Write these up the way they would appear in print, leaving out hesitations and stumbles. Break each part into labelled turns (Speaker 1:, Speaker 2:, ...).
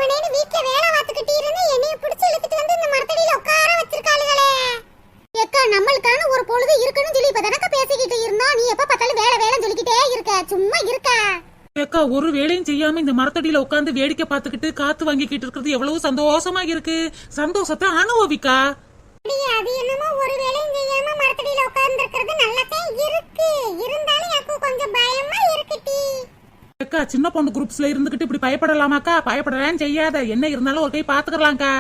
Speaker 1: போனேன்னு வீட்ல வேலை பார்த்துக்கிட்டு இருந்து என்னைய பிடிச்சு இழுத்துட்டு வந்து இந்த மரத்தடியில உட்கார வச்சிருக்காளுகளே. ஏக்கா நம்மளுக்கான ஒரு பொழுது இருக்குன்னு சொல்லி இப்ப தனக்க பேசிக்கிட்டு இருந்தோம். நீ எப்ப பார்த்தாலும் வேலை வேலைன்னு சொல்லிக்கிட்டே இருக்க, சும்மா இருக்க.
Speaker 2: ஏக்கா ஒரு வேலையும் செய்யாம இந்த மரத்தடியில உட்கார்ந்து வேடிக்கை பார்த்துக்கிட்டு காத்து வாங்கிக்கிட்டு இருக்கிறது எவ்வளவு சந்தோஷமா இருக்கு. சந்தோஷத்தை அனுபவிக்கா.
Speaker 1: அது என்னமோ ஒரு வேலையும் செய்யாம மரத்தடியில உட்கார்ந்து இருக்கிறது நல்லாதான் இருக்கு. இருந்தாலும் எனக்கு கொஞ்சம் பயமா இருக்குடி.
Speaker 2: ஏக்கா சின்ன பொண்ணு குரூப்ஸ்ல இருந்துகிட்டு இப்படி பயப்படலாமாக்கா? பயப்படலாம் செய்யாத, என்ன இருந்தாலும் ஒரு கை பாத்துக்கலாம்க்கா.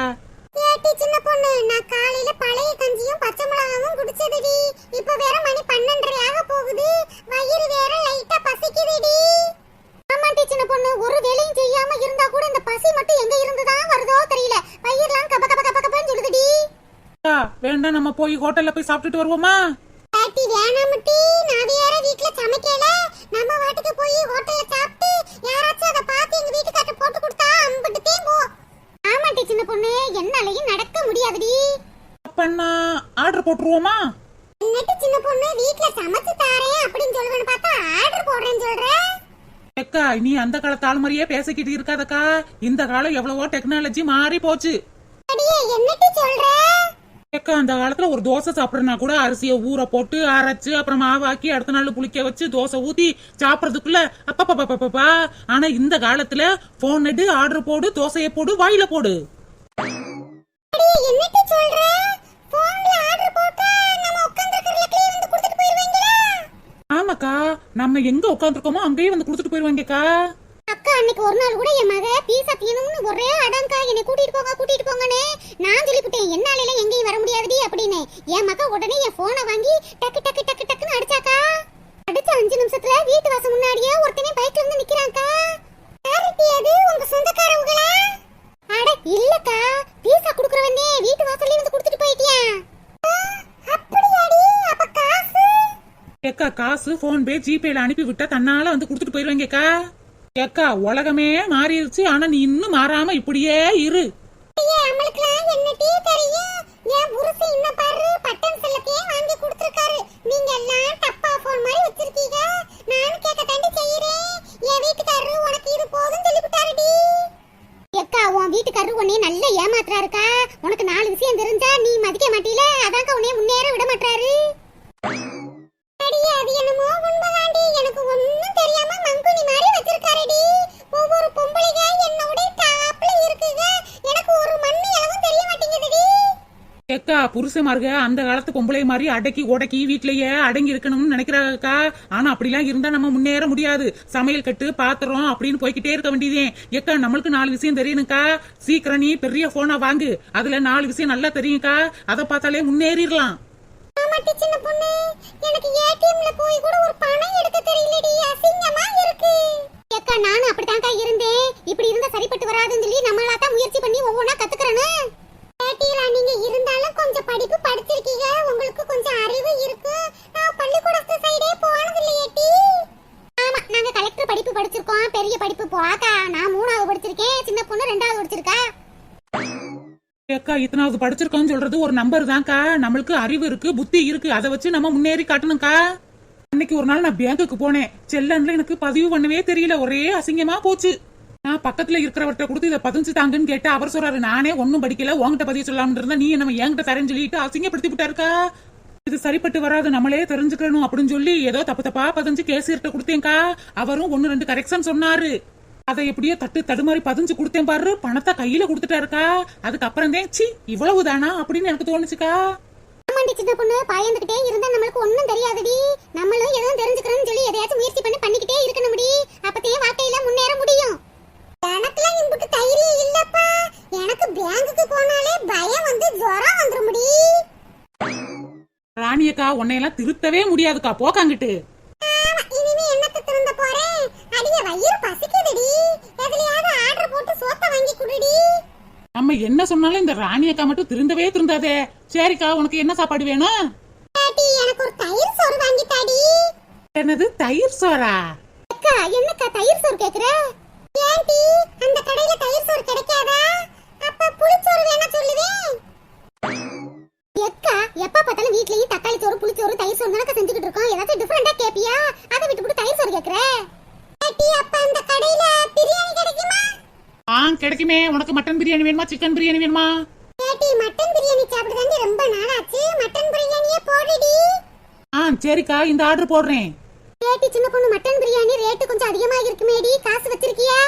Speaker 1: ஏட்டி சின்ன பொண்ணு, நான் காலையில பழைய கஞ்சியும் பச்சை மிளகாவும் குடிச்சதுடி. இப்ப வேற மணி 12:30 ஆக போகுது. வயிறு வேற லைட்டா பசிக்குதுடி. ஆமாண்டி சின்ன பொண்ணு, ஒரு வேலையும் செய்யாம இருந்தா கூட இந்த பசி மட்டும் எங்க இருந்துதான் வருதோ தெரியல. வயிறுலாம் கப கப கப கபன்னு சொல்லுதுடி.
Speaker 2: வேண்டாம், நம்ம போய் ஹோட்டல்ல போய் சாப்பிட்டுட்டு வருவோமா?
Speaker 1: ஏட்டி வேணாமட்டி, நான் வேற வீட்ல சமைக்கல. நம்ம வாட்டுக்கு போய் ஹோட்டல்ல சாப்பிட்டு யாராச்சும் அத பார்த்து எங்க வீட்டுக்காரட்ட போட்டு கொடுத்தா அம்பிட்டுதே போ. ஆமாண்டி சின்ன பொண்ணு, என்னாலயும் நடக்க முடியாதுடி.
Speaker 2: அப்பன்னா ஆர்டர் போட்டுருவோமா?
Speaker 1: என்னட்டு சின்ன பொண்ணு, வீட்ல சமைச்சு தாரேன் அப்படின்னு சொல்லுவேன்னு பார்த்தா ஆர்டர் போடுறேன்னு சொல்ற.
Speaker 2: ஏக்கா நீ அந்த காலத்து ஆள் மாதிரியே பேசிக்கிட்டு இருக்காதக்கா. இந்த காலம் எவ்வளவோ டெக்னாலஜி மாறி போச்சு.
Speaker 1: அடியே என்னட்டு சொல்ற?
Speaker 2: ஏக்கா அந்த காலத்துல ஒரு தோசை சாப்பிடறனா கூட அரிசியை ஊற போட்டு அரைச்சு அப்புறம் மாவாக்கி அடுத்த நாள் புளிக்க வச்சு தோசை ஊத்தி சாப்பிடறதுக்குள்ள அப்பப்பா. ஆனா இந்த காலத்துல போன் எடு, ஆர்டர் போடு, தோசையை போடு, வாயில போடு.
Speaker 1: அடியே என்னட்டு சொல்ற? போன்ல ஆர்டர் போட்டா நம்ம உட்கார்ந்திருக்கிறதுலயே வந்து கொடுத்துட்டு போயிடுவீங்களா?
Speaker 2: ஆமாக்கா, நம்ம எங்க உட்கார்ந்திருக்கோமோ அங்கேயே வந்து கொடுத்துட்டு போயிருவாங்கக்கா.
Speaker 1: அக்கா அன்னைக்கு ஒரு நாள் கூட என் மக பீஸா தியணும்னு ஒரே அடங்கா என்னை கூட்டிட்டு போங்கன்னு நான் சொல்லிவிட்டேன். என்னால எங்கேயும் வர முடியாதுடி அப்படின்னு. என் மக உடனே என் போனை வாங்கி டக்கு டக்கு டக்கு டக்குன்னு அடிச்சாக்கா. அடிச்ச 5 நிமிஷத்துல வீட்டு வாசல் முன்னாடியே ஒருத்தனே பைக்ல இருந்து நிக்கிறான்க்கா. யாருட்டி அது? உங்க சொந்தக்காரவங்களா? அட இல்லக்கா, பீஸா குடுக்குறவனே வீட்டு வாசல்ல வந்து கொடுத்துட்டு போயிட்டியா? அப்படியாடி? அப்ப காசு?
Speaker 2: ஏக்கா காசு போன் பே ஜிபேல அனுப்பி விட்டா தன்னால வந்து கொடுத்துட்டு போயிருவாங்கக்கா. ஏக்கா உலகமே மாறிடுச்சு, ஆனா நீ இன்னும் மாறாம இப்படியே இரு.
Speaker 1: நம்மளுக்குலாம் என்னடி தெரியும்? என் புருஷன் இன்ன பாரு பட்டன் செல்லத்தையே வாங்கி கொடுத்திருக்காரு. நீங்க எல்லாம் டப்பா போன் மாதிரி வச்சிருக்கீங்க. நானும் கேட்க தாண்டி செய்யறேன். என் வீட்டுக்காரரு உனக்கு இது போதும் சொல்லிவிட்டாருடி. ஏக்கா உன் வீட்டுக்காரரு உன்னை நல்ல ஏமாத்துறாருக்கா. உனக்கு 4 விஷயம் தெரிஞ்சா நீ மதிக்க மாட்டீல, அதான்க்கா உன்னை முன்னேற விட மாட்டாரு. அடியே அது என்னமோ உண்மைதாண்டி. எனக்கு ஒண்ணும் தெரியாம மங்குனி மாதிரி வச்சிருக்காருடி. ஒவ்வொரு பொம்பளைங்க என்னோட டாப்ல இருக்குங்க. எனக்கு ஒரு மண்ணு எல்லாம் தெரிய மாட்டேங்குதுடி.
Speaker 2: ஏக்கா புருஷமார்க அந்த காலத்து பொம்பளை மாதிரி அடக்கி உடக்கி வீட்லயே அடங்கி இருக்கணும்னு நினைக்கிறாக்கா. ஆனா அப்படிலாம் இருந்தா நம்ம முன்னேற முடியாது. சமையல் கட்டு பாத்திரம் அப்படின்னு போய்கிட்டே இருக்க வேண்டியதே. ஏக்கா நம்மளுக்கு 4 விஷயம் தெரியணுக்கா. சீக்கிரம் நீ பெரிய போனா வாங்கு, அதுல 4 விஷயம் நல்லா தெரியும்க்கா. அதை பார்த்தாலே முன்னேறிடலாம்.
Speaker 1: ஆமாட்டி சின்ன பொண்ணு, எனக்கு ஏடிஎம்ல போய் கூட ஒரு பணம் எடுக்க தெரியலடி. அசிங்கமா இருக்கு. ஏக்கா நானும் அப்படிதான்க்கா இருந்தேன். இப்படி இருந்தா சரிப்பட்டு வராதுன்னு சொல்லி நம்மளா தான் முயற்சி பண்ணி ஒவ்வொன்னா கத்துக்கறேன்னு. ஏட்டிரா நீங்க இருந்தாலும் கொஞ்சம் படிப்பு படிச்சிருக்கீங்க, உங்களுக்கு கொஞ்சம் அறிவு இருக்கு. நான் பள்ளிக்கூடத்து சைடே போனது இல்ல ஏட்டி. ஆமா நாங்க கலெக்டர் படிப்பு படிச்சிருக்கோம், பெரிய படிப்பு போக்கா. நான் 3வது படிச்சிருக்கேன், சின்ன பொண்ணு 2வது படிச்சிருக்கா.
Speaker 2: ஏக்கா இத்தனாவது படிச்சிருக்கோம்னு சொல்றது ஒரு நம்பர் தான்க்கா. நம்மளுக்கு அறிவு இருக்கு, புத்தி இருக்கு. அதை வச்சு நம்ம முன்னேறி காட்டணும்க்கா. அன்னைக்கு ஒரு நாள் நான் பேங்குக்கு போனேன். செல்லன்ல எனக்கு பதிவு பண்ணவே தெரியல, ஒரே அசிங்கமா போச்சு. நான் பக்கத்துல இருக்கிறவர்கிட்ட கொடுத்து இதை பதிஞ்சு தாங்கன்னு கேட்டா அவர் சொல்றாரு, நானே ஒன்னும் படிக்கல, உங்ககிட்ட பதிவு சொல்லாம இருந்தா நீ நம்ம என்கிட்ட தரேன்னு சொல்லிட்டு அசிங்கப்படுத்தி விட்டாருக்கா. இது சரிப்பட்டு வராது, நம்மளே தெரிஞ்சுக்கணும் அப்படின்னு சொல்லி ஏதோ தப்பு தப்பா பதிஞ்சு கேசியர்கிட்ட கொடுத்தேன்க்கா. அவரும் 1-2 கரெக்ஷன் சொன்னாரு. அதை எப்படியோ தட்டு தடுமாறி பதிஞ்சு கொடுத்தேன் பாரு. பணத்தை கையில கொடுத்துட்டாருக்கா. அதுக்கப்புறம் தான் சி இவ்வளவுதானா அப்படின்னு எனக்கு தோணுச்சுக்கா.
Speaker 1: ஆமாண்டி சின்ன பொண்ணு, பயந்துகிட்டே இருந்தா நம்மளுக்கு ஒண்ணும் தெரியாதுடி. நம்மளும் எதுவும் தெரிஞ்சுக்கணும்னு சொல்லி எதையாச்சும் முயற்சி பண்ணி பண்ணிக்கிட்டே இருக்கணும்டி. அப்பத்தையே வாழ்க்கையில முன்னேற முடியும். எனக்குலாம் இம்புட்டு தைரியம் இல்லப்பா. எனக்கு பேங்குக்கு போனாலே பயம் வந்து ஜுரம் வந்துரும்டி.
Speaker 2: ராணியக்கா உன்னையெல்லாம் திருத்தவே முடியாதுக்கா, போக்காங்கிட்டு.
Speaker 1: இனிமே என்னத்த திருந்த போறேன்? அடியே வயிறு பசிக்குதுடி. எதுலயாவது ஆர்டர் போட்டு சோத்த வாங்கி குடுடி.
Speaker 2: நம்ம என்ன சொன்னாலும் இந்த ராணியக்கா மட்டும் திருந்தவே திருந்தாதே. சரிக்கா உனக்கு என்ன சாப்பாடு வேணும்?
Speaker 1: பாட்டி எனக்கு ஒரு தயிர் சோறு வாங்கி தாடி.
Speaker 2: என்னது தயிர் சோறா?
Speaker 1: அக்கா என்னக்கா தயிர் சோறு கேக்குற? ஏன்டி அந்த கடையில தயிர் சோறு கிடைக்காதா? அப்ப புளிச்சோறு வேணா சொல்லுவேன். எக்கா எப்ப பார்த்தாலும் வீட்லயே தக்காளி சோறு புளிச்சோறு தயிர் சோறு தானக்கா செஞ்சுக்கிட்டு இருக்கோம். ஏதாச்சும் டிஃபரெண்டா கேப்பியா? அதை விட்டு போட்டு தயிர் சோறு கேக்குற? பாட்டி அப்ப அந்த கடையில பிரியாணி கிடைக்குமா?
Speaker 2: கிடைக்குமே. உனக்கு மட்டன் பிரியாணி வேணுமா சிக்கன் பிரியாணி வேணுமா?
Speaker 1: ஏட்டி மட்டன் பிரியாணி சாப்பிடுதாண்டி ரொம்ப நாளாச்சு. மட்டன் பிரியாணியே போடுடி.
Speaker 2: சரிக்கா, இந்த ஆர்டர் போடுறேன்.
Speaker 1: ஏட்டி சின்ன பொண்ணு, மட்டன் பிரியாணி ரேட் கொஞ்சம் அதிகமா இருக்குமேடி, காசு வச்சிருக்கியா?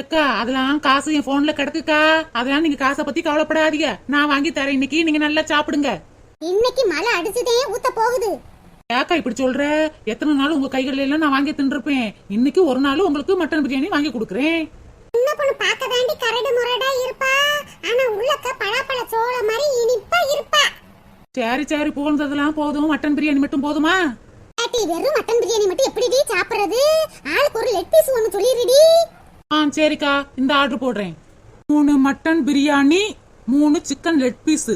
Speaker 2: அக்கா அதெல்லாம் காசு என் போன்ல கிடக்குக்கா. அதெல்லாம் நீங்க காசை பத்தி கவலைப்படாதீங்க, நான் வாங்கி தரேன். இன்னைக்கு நீங்க நல்லா சாப்பிடுங்க.
Speaker 1: இன்னைக்கு மழை அடிச்சுதே ஊத்த போகுது.
Speaker 2: ஏக்கா இப்படி சொல்ற? எத்தனை நாள் உங்க கைகளில எல்லாம் நான் வாங்கி தின்றுப்பேன். இன்னைக்கு ஒரு நாள் உங்களுக்கு மட்டன் பிரியாணி வாங்கி கொடுக்குறேன்.
Speaker 1: சின்ன பொண்ணு பார்க்கதாண்டி கரடு முரடா இருப்பா, ஆனா உள்ளக்க பழப்பழ சோள மாதிரி இனிப்பா இருப்பா.
Speaker 2: சரி புகழ்ந்ததெல்லாம் போதும், மட்டன் பிரியாணி மட்டும் போதுமா?
Speaker 1: ஏட்டி வெறும் மட்டன் பிரியாணி மட்டும் எப்படிடி சாப்பிடுறது? ஆளுக்கு ஒரு லெக் பீஸ் ஒன்னு சொல்லிருடி.
Speaker 2: சரிக்கா, இந்த ஆர்டர் போடுறேன். 3 mutton biryani, 3 chicken leg piece.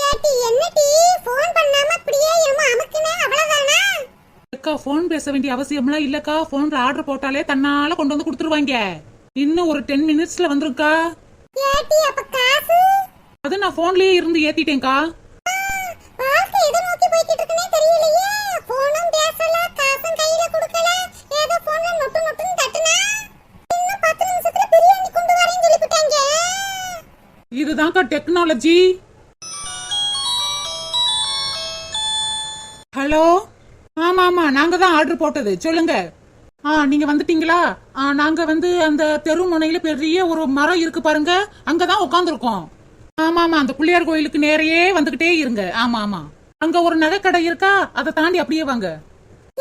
Speaker 1: ஏட்டி என்னடி ஃபோன் பண்ணாம அப்படியே என்னமோ அமக்குனே, அவ்வளவுதானா?
Speaker 2: அக்கா போன் பேச வேண்டிய அவசியம்லாம் இல்லக்கா. போன்ல ஆர்டர் போட்டாலே தன்னால கொண்டு வந்து கொடுத்துருவாங்க. இன்னும் ஒரு 10 மினிட்ஸ்ல வந்துருக்கா.
Speaker 1: ஏட்டி அப்ப காசு?
Speaker 2: அது நான் போன்லயே இருந்து ஏத்திட்டேன்க்கா.
Speaker 1: வாழ்க்கை எதை நோக்கி போய்கிட்டு இருக்குனே தெரியலையே. போனும் பேசல, காசும் கையில கொடுக்கல, ஏதோ போன்ல நொட்டு நொட்டுன்னு தட்டுனா இன்னும் 10 நிமிஷத்துல பிரியாணி கொண்டு வரேன்னு சொல்லிட்டாங்க.
Speaker 2: இதுதான்க்கா டெக்னாலஜி. ஹலோ, ஆமா நாங்க தான் ஆர்டர் போட்டது, சொல்லுங்க. நீங்க வந்துட்டீங்களா? நாங்க வந்து அந்த தெரு முனையில பெரிய ஒரு மரம் இருக்கு பாருங்க, அங்கதான் உட்காந்துருக்கோம். ஆமா அந்த பிள்ளையார் கோயிலுக்கு நேரையே வந்துகிட்டே இருங்க. ஆமா அங்க ஒரு நகை கடை இருக்கா, அதை தாண்டி அப்படியே வாங்க.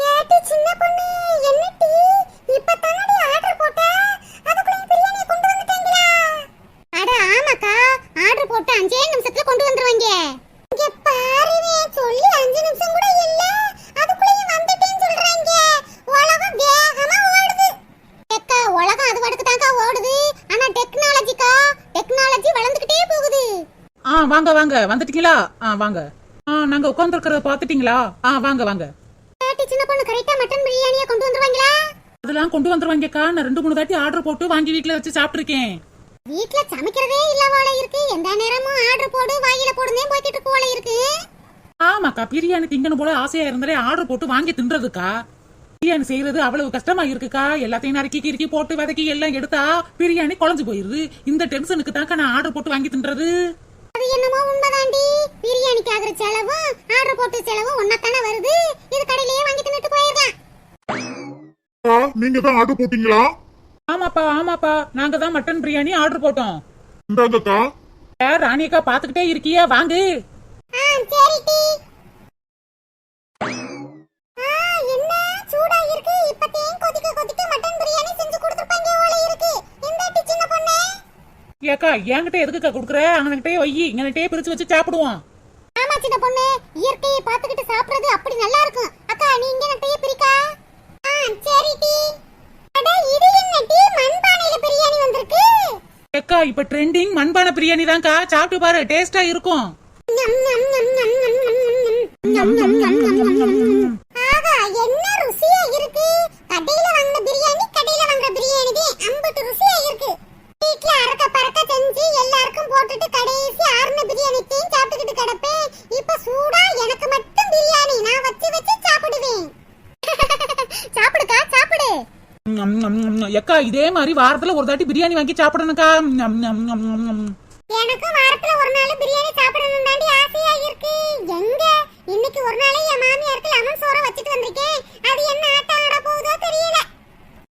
Speaker 1: ஏட்டி சின்ன பொண்ணு, என்னடி இப்பதானடி ஆர்டர் போட்ட, அதுக்குள்ள பிரியாணி கொண்டு வந்துட்டீங்களா? அட ஆமாக்கா, ஆர்டர் போட்டு 5 நிமிஷத்துல கொண்டு வந்துருவாங்க. இங்க பாருவே, சொல்லி 5 நிமிஷம் கூட இல்ல, அதுக்குள்ள வந்துட்டேன்னு சொல்றாங்க. உலகம் வேகமா ஓடுது. ஏக்கா உலகம் அது வடக்கு தான்க்கா ஓடுது, ஆனா டெக்னாலஜி வளர்ந்துகிட்டே போகுது.
Speaker 2: வாங்க வந்துட்டீங்களா? வாங்க. நாங்க உட்கார்ந்துருக்கிறத பாத்துட்டீங்களா? வாங்க.
Speaker 1: ஏட்டி சின்ன பொண்ணு, கரெக்ட்டா மட்டன் பிரியாணியை கொண்டு வந்துருவாங்களா?
Speaker 2: அதெல்லாம் கொண்டு வந்துருவாங்கக்கா. நான் 2-3 தாட்டி ஆர்டர் போட்டு வாங்கி வீட்டுல வச்சு சாப்பிட்டுருக்கேன்.
Speaker 1: வீட்ல சமைக்கிறதே இல்ல போல இருக்கு, எந்த நேரமும் ஆர்டர் போடு வாயில போடுனே போயிட்டு இருக்கு போல இருக்கு.
Speaker 2: ஆமாக்கா, பிரியாணி திங்கணும் போல ஆசையா இருந்தாலே ஆர்டர் போட்டு வாங்கி தின்றதுக்கா. பிரியாணி செய்யறது அவ்வளவு கஷ்டமா இருக்குக்கா. எல்லாத்தையும் நறுக்கி கிறுக்கி போட்டு வதக்கி எல்லாம் எடுத்தா பிரியாணி குழஞ்சு போயிருது. இந்த டென்ஷனுக்கு தாக்கா நான் ஆர்டர் போட்டு வாங்கி தின்றது.
Speaker 1: அது என்னமோ உண்மைதாண்டி, பிரியாணிக்கு ஆகுற செலவும் ஆர்டர் போட்டு செலவும் ஒன்னாத்தானே வருது. இது கடையிலேயே வாங்கி தின்னுட்டு போயிடலாம்.
Speaker 3: நீங்க தான் ஆர்டர் போட்டீங்களா?
Speaker 2: ஆமாப்பா நாங்க தான் மட்டன் பிரியாணி ஆர்டர் போட்டோம்.
Speaker 3: இந்தாங்கக்கா.
Speaker 2: ராணியக்கா பாத்துக்கிட்டே இருக்கியா? வாங்க.
Speaker 1: சரிடி. என்ன சூடா இருக்கு, இப்பதேன் கொதிக்க மட்டன் பிரியாணி செஞ்சு கொடுத்துப்பாங்க போல இருக்கு. இந்த சின்ன பொண்ணே,
Speaker 2: ஏக்கா என்கிட்ட எதுக்குக்கா குடுக்குற? அங்ககிட்டே வை, இங்ககிட்டே பிரிச்சு வச்சு சாப்பிடுவோம்.
Speaker 1: ஆமா சின்ன பொண்ணு, இயற்கையை பாத்துக்கிட்டு சாப்பிடுறது அப்படி நல்லா இருக்கும். அக்கா நீ இங்க நட்டையே பிரிக்கா. சரிடி. அட இது என்ன டீ, மண்பானையில பிரியாணி வந்திருக்கு.
Speaker 2: ஏக்கா இப்ப ட்ரெண்டிங் மண்பானை பிரியாணி தான்க்கா. சாப்பிட்டு பாரு, டேஸ்டா இருக்கும்.
Speaker 1: ஆகா என்ன ருசியா இருக்கு. கடையில வாங்குற பிரியாணி தான் அம்பட்டு ருசியா இருக்கு. வீட்ல அறக்க பறக்க செஞ்சு எல்லாருக்கும் போட்டுட்டு கடைசி ஆறுன பிரியாணித்தையும் சாப்பிட்டுக்கிட்டு கிடப்பேன். இப்ப சூடா எனக்கு மட்டும் பிரியாணி நான் வச்சு சாப்பிடுவேன். சாப்பிடுக்கா சாப்பிடு.
Speaker 2: ஏக்கா இதே மாதிரி வாரத்துல ஒரு தாட்டி பிரியாணி வாங்கி சாப்பிடணும்க்கா.
Speaker 1: எனக்கு வாரத்துல ஒரு நாள் பிரியாணி சாப்பிடணும் தாண்டி ஆசையா இருக்கு. எங்க இன்னைக்கு ஒரு நாளே என் மாமியாருக்கு லெமன் சோற வச்சிட்டு வந்திருக்கேன். அது என்ன ஆட்டம் ஆட போகுதோ தெரியல.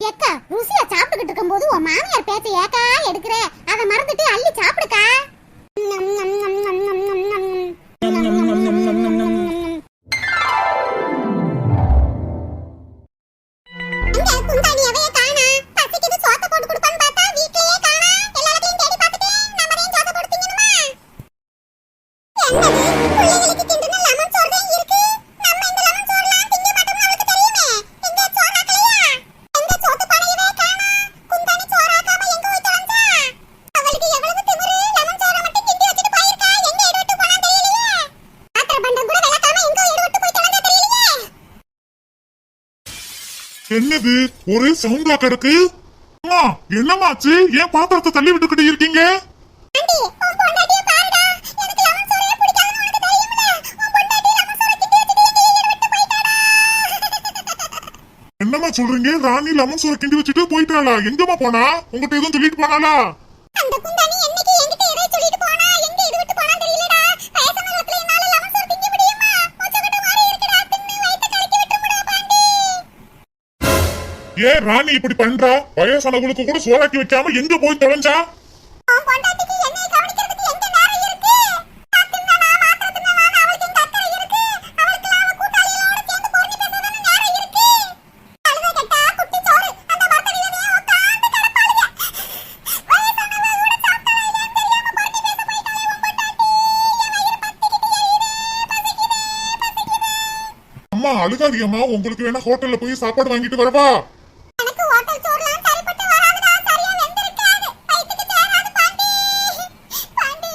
Speaker 1: ஏக்கா ருசியா சாப்பிட்டுக்கிட்டு இருக்கும்போது உன் மாமியார் பேச்ச ஏக்கா எடுக்கிற, அதை மறந்துட்டு அள்ளி சாப்பிடுக்கா.
Speaker 3: என்னது ஒரே சவுண்டா கிடக்கு? அம்மா என்னமாச்சு? ஏன் பாத்திரத்தை தள்ளி விட்டுக்கிட்டு இருக்கீங்க? என்னமா சொல்றீங்க? ராணி லெமன் சோறு கிண்டி வச்சுட்டு போயிட்டாளா? எங்கம்மா போனா? உங்ககிட்ட எதுவும் சொல்லிட்டு போனாளா?
Speaker 1: அந்த குந்தாணி என்னைக்கு என்கிட்ட இறை சொல்லிட்டு போனா எங்க இது விட்டு போனா தெரியலடா. வயசான காலத்துல என்னால லெமன் சோறு திங்க முடியுமா? மூச்சக்கட்ட மாதிரி இருக்குடா. தின்னு வயித்தை கலக்கி விட்டுமுடா பாண்டி.
Speaker 3: ஏன் ராணி இப்படி பண்றா? வயசானவங்களுக்கு கூட சோறாக்கி வைக்காம எங்க போய் தொலைஞ்சா?
Speaker 1: உன் பொண்டாட்டிக்கு என்னை கவனிக்கிறதுக்கு எங்க நேரம் இருக்கு? நான் தின்னனா மாத்திரை தின்னனா அவளுக்கு எங்க அக்கறை இருக்கு? அவளுக்கு அவ கூட்டாளிகளோட சேர்ந்து போறி பேசதானே நேரம் இருக்கு. அழுத கட்டா குட்டி சோறு அந்த மரத்தடியிலே உட்கார்ந்து கிடப்பாளுங்க. வயசானவ கூட சாப்பிட்டா இல்லையான்னு தெரியாம போட்டி பேச போயிட்டாளே உன் பொண்டாட்டி. என் வயிறு பத்திக்கிட்டு எரியுதே, பசிக்குதே.
Speaker 3: அம்மா அழுகாதீங்கம்மா, உங்களுக்கு வேணா ஹோட்டல்ல போய் சாப்பாடு வாங்கிட்டு வரவா?
Speaker 1: எனக்கு ஹோட்டல் சோறுலாம் சரிப்பட்டு வராதுடா. சரியா வெந்திருக்காது. வயித்துக்கு சேராது பாண்டி. பாண்டி.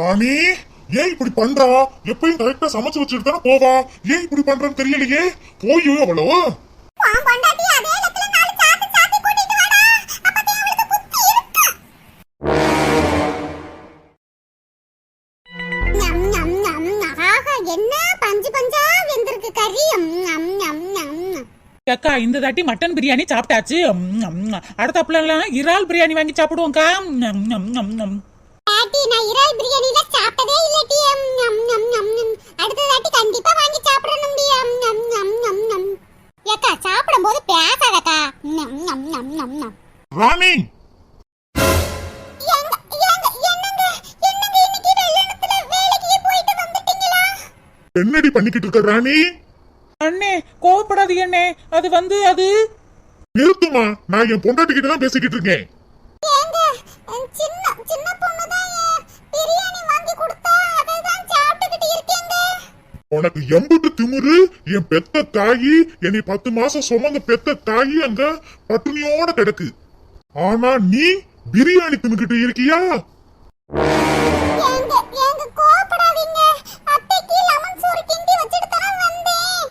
Speaker 3: ராணி ஏன் இப்படி பண்றா? எப்பயும் கரெக்டா சமைச்சு வச்சுட்டு தானே போவா. ஏன் இப்படி பண்றன்னு தெரியலையே. போய் அவ்வளோ
Speaker 1: உன் பொண்டாட்டி அதே இடத்துல நாலு சாத்து சாத்தி கூட்டிட்டு வாடா. அப்பதான் அவளுக்கு புத்தி இருக்கும். ஞம் ஞம் ஞம் ஞம். ஆஹா, என்ன பஞ்சு பஞ்சா வெந்திருக்கு கறி. ஞம் ஞம் ஞம் ஞம்.
Speaker 2: அக்கா இந்த தாட்டி மட்டன் பிரியாணி சாப்பிட்டாச்சு. அடுத்தாப்புல எல்லாம் இறால் பிரியாணி வாங்கி சாப்பிடுவோம்க்கா.
Speaker 1: பாட்டி, நான் இறால் பிரியாணில சாப்பிட்டதே இல்லடி. ஞம் ஞம் ஞம் ஞம். அடுத்த தாட்டி கண்டிப்பா வாங்கி சாப்பிடணும் டி. ஞம் ஞம் ஞம் ஞம். ஏக்கா சாப்பிடும்போது பேசாதக்கா. ஞம் ஞம் ஞம் ஞம் ஞம்.
Speaker 3: ராணி
Speaker 1: ஏங்க ஏங்க என்னங்க என்னங்க இன்னைக்கு வெள்ளனத்துல வேலைக்கு போயிட்டு வந்துட்டீங்களா?
Speaker 3: என்னடி பண்ணிக்கிட்டு இருக்க ராணி?
Speaker 2: அண்ணே கோவப்படாதீங்க அண்ணே. அது
Speaker 3: நிறுத்துமா, நான் என் பொண்டாட்டி கிட்ட தான் பேசிக்கிட்டு இருக்கேன்.
Speaker 1: ஏங்க சின்ன சின்ன பொண்ணு தான் பிரியாணி வாங்கி கொடுத்தா அதை தான் சாப்பிட்டுக்கிட்டு இருக்கேங்க.
Speaker 3: உனக்கு எம்புட்டு திமிரு? என் பெத்த தாயி, என்னை 10 மாசம் சுமந்த பெத்த தாயி அங்க பட்டினியோட கிடக்கு. ஆனா நீ பிரியாணி தின்னுக்கிட்டு இருக்கியா?
Speaker 1: ஏங்க ஏங்க கோவப்படாதீங்க. அத்தைக்கு லெமன் சோறு கிண்டி வச்சிட்டு தான் வந்தேன்.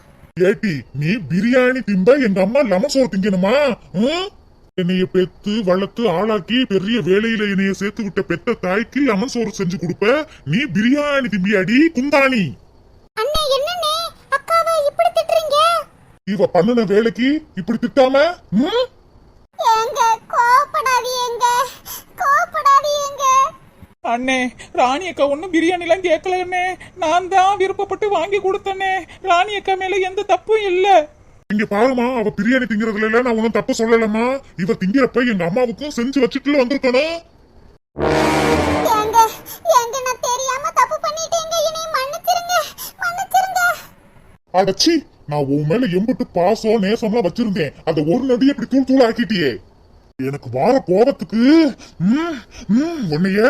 Speaker 3: ஏட்டி, நீ பிரியாணி திம்ப எங்க அம்மா லெமன் சோறு திங்கணுமா? என்னைய பெத்து வளர்த்து ஆளாக்கி பெரிய வேலையில என்னைய சேர்த்து விட்ட பெத்த தாய்க்கு லெமன் சோறு செஞ்சு கொடுப்ப. நீ பிரியாணி திம்பியாடி குந்தாணி?
Speaker 1: அண்ணே என்னண்ணே அக்காவை இப்படி திட்டுறீங்க?
Speaker 3: இவ பண்ணுன வேலைக்கு இப்படி திட்டாம?
Speaker 1: ஏங்க கோவப்படாதீங்க, கோவப்படாதீங்க.
Speaker 2: அண்ணே ராணி அக்கா ஒன்னும் பிரியாணி எல்லாம் கேட்கல அண்ணே. நான் தான் விருப்பப்பட்டு வாங்கி கொடுத்தனே. ராணி அக்கா மேல எந்த தப்பும் இல்ல.
Speaker 3: இங்க பாருமா, அவ பிரியாணி திங்கிறதுல எல்லாம் நான் ஒன்னும் தப்பு சொல்லலமா. இவ திங்கிறப்ப எங்க அம்மாவுக்கும் செஞ்சு வச்சுட்டு வந்திருக்கணும்.
Speaker 1: ஏங்க ஏங்க நான் தெரியாம தப்பு பண்ணிட்டேங்க. என்னை மன்னிச்சிருங்க, மன்னிச்சிருங்க.
Speaker 3: அடச்சி, நான் உன் மேல எம்புட்டு பாசம் நேசம்லாம் வச்சிருந்தேன். அத ஒரு நொடி இப்படி தூள் தூள் ஆக்கிட்டியே. எனக்கு வார கோபத்துக்கு உன்னைய